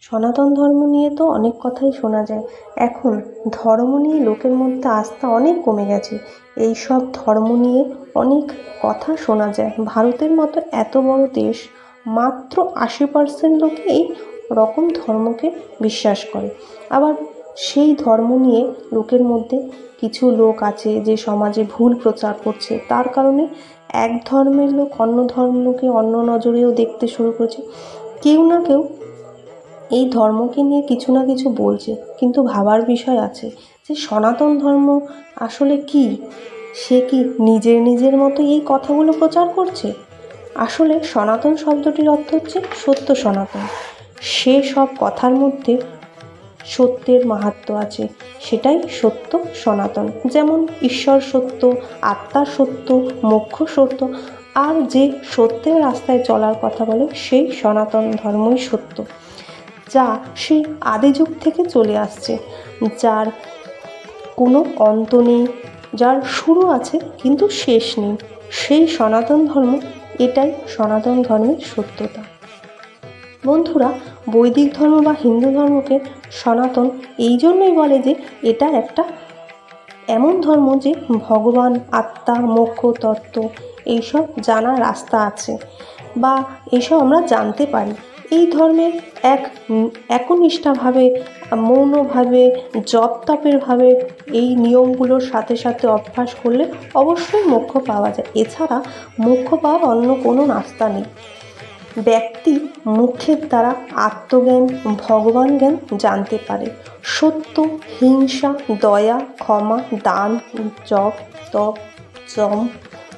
সনাতন ধর্ম নিয়ে তো অনেক কথাই শোনা যায়। এখন ধর্ম নিয়ে লোকের মধ্যে আস্থা অনেক কমে গেছে। এই সব ধর্ম নিয়ে অনেক কথা শোনা যায়। ভারতের মতো এত বড় দেশ, মাত্র 80% লোকে এই রকম ধর্মকে বিশ্বাস করে। আবার সেই ধর্ম নিয়ে লোকের মধ্যে কিছু লোক আছে যে সমাজে ভুল প্রচার করছে, তার কারণে এক ধর্মের লোক অন্য ধর্মকে অন্য নজরেও দেখতে শুরু করেছে। কেউ না কেউ এই ধর্মকে নিয়ে কিছু না কিছু বলছে, কিন্তু ভাবার বিষয় আছে যে সনাতন ধর্ম আসলে কি? সে কি নিজের নিজের মতো এই কথাগুলো প্রচার করছে? আসলে সনাতন শব্দটির অর্থ হচ্ছে সত্য সনাতন। সে সব কথার মধ্যে সত্যের মাহাত্ম্য আছে, সেটাই সত্য সনাতন। যেমন ঈশ্বর সত্য, আত্মা সত্য, মোক্ষ সত্য, আর যে সত্যের রাস্তায় চলার কথা বলে সেই সনাতন ধর্মই সত্য, যা সেই আদি যুগ থেকে চলে আসছে, যার কোনো অন্ত নেই, যার শুরু আছে কিন্তু শেষ নেই। সেই সনাতন ধর্ম, এটাই সনাতন ধর্মের সত্যতা। বন্ধুরা, বৈদিক ধর্ম বা হিন্দু ধর্মকে সনাতন এই জন্যই বলে যে এটা একটা এমন ধর্ম যে ভগবান, আত্মা, মোক্ষ তত্ত্ব এইসব জানার রাস্তা আছে, বা এইসব আমরা জানতে পারি। এই ধর্মের একনিষ্ঠাভাবে, মৌনভাবে, জপ তপের ভাবে এই নিয়মগুলোর সাথে সাথে অভ্যাস করলে অবশ্যই মোক্ষ পাওয়া যায়। এছাড়া মোক্ষ পাওয়ার অন্য কোনো রাস্তা নেই। ব্যক্তি মুখের দ্বারা আত্মজ্ঞান, ভগবান জ্ঞান জানতে পারে। সত্য, হিংসা, দয়া, ক্ষমা, দান, জপ, তপ, যম,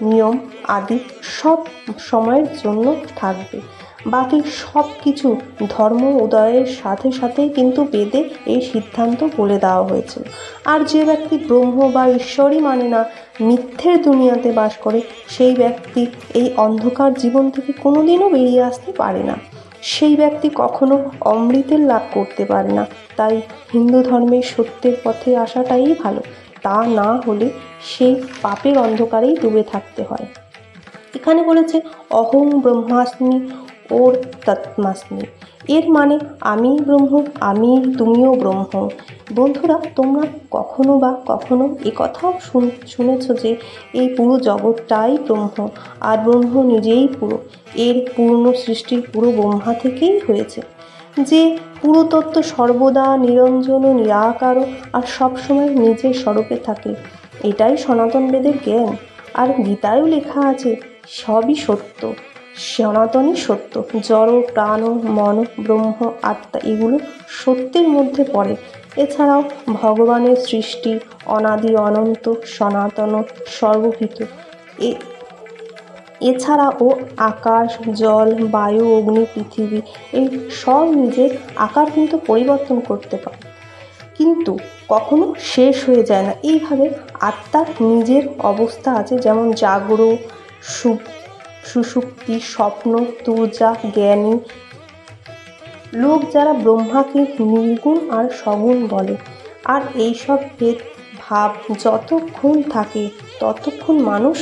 নিয়ম আদি সব সময়ের জন্য থাকবে। বাকি সব কিছু ধর্ম উদয়ের সাথে সাথেই কিন্তু বেদে এই সিদ্ধান্ত বলে দেওয়া হয়েছে। আর যে ব্যক্তি ব্রহ্ম বা ঈশ্বরই মানে না, মিথ্যের দুনিয়াতে বাস করে, সেই ব্যক্তি এই অন্ধকার জীবন থেকে কোনোদিনও বেরিয়ে আসতে পারে না। সেই ব্যক্তি কখনো অমৃতের লাভ করতে পারে না। তাই হিন্দু ধর্মের সত্যের পথে আসাটাই ভালো। তা না হলে সেই পাপের অন্ধকারেই ডুবে থাকতে হয়। এখানে বলেছে অহং ব্রহ্মাস্মি ওর তৎমাস্মি, এর মানে আমি ব্রহ্ম, আমি, তুমিও ব্রহ্ম। বন্ধুরা, তোমরা কখনো এ কথাও শুনেছ যে এই পুরো জগৎটাই ব্রহ্ম, আর ব্রহ্ম নিজেই পুরো। এর পূর্ণ সৃষ্টি পুরো ব্রহ্মা থেকেই হয়েছে। যে পুরো তত্ত্ব সর্বদা নিরঞ্জন ও নিরাকার আর সবসময় নিজের স্বরূপে থাকে, এটাই সনাতন বেদের জ্ঞান। আর গীতায়ও লেখা আছে সবই সত্য, সনাতনই সত্য। জড়, প্রাণ, মন, ব্রহ্ম, আত্মা এগুলো সত্যের মধ্যে পড়ে। এছাড়াও ভগবানের সৃষ্টি অনাদি, অনন্ত, সনাতন, সর্বভূত। এছাড়াও আকাশ, জল, বায়ু, অগ্নি, পৃথিবী এই সব নিজের আকার কিন্তু পরিবর্তন করতে পারে, কিন্তু কখনো শেষ হয়ে যায় না। এইভাবে আত্মার নিজের অবস্থা আছে, যেমন জাগর, সুষুপ্তি, স্বপ্ন, তুর্যা, জ্ঞানী। লোক যারা ব্রহ্মাকে নির্গুণ আর সগুণ বলে। আর এইসব ভেদ ভাব যতক্ষণ থাকে ততক্ষণ মানুষ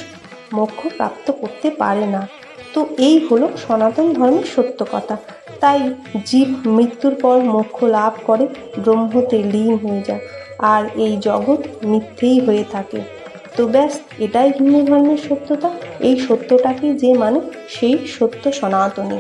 মোক্ষ প্রাপ্ত করতে পারে না। তো এই হলো সনাতন ধর্মের সত্য কথা। তাই জীব মৃত্যুর পর মোক্ষ লাভ করে, ব্রহ্মতে লীন হয়ে যায়, আর এই জগৎ মিথ্যেই হয়ে থাকে। তো ব্যাস, এটাই হিন্দু ধর্মের সত্যতা। এই সত্যটাকে যে মানে সেই সত্য সনাতনী।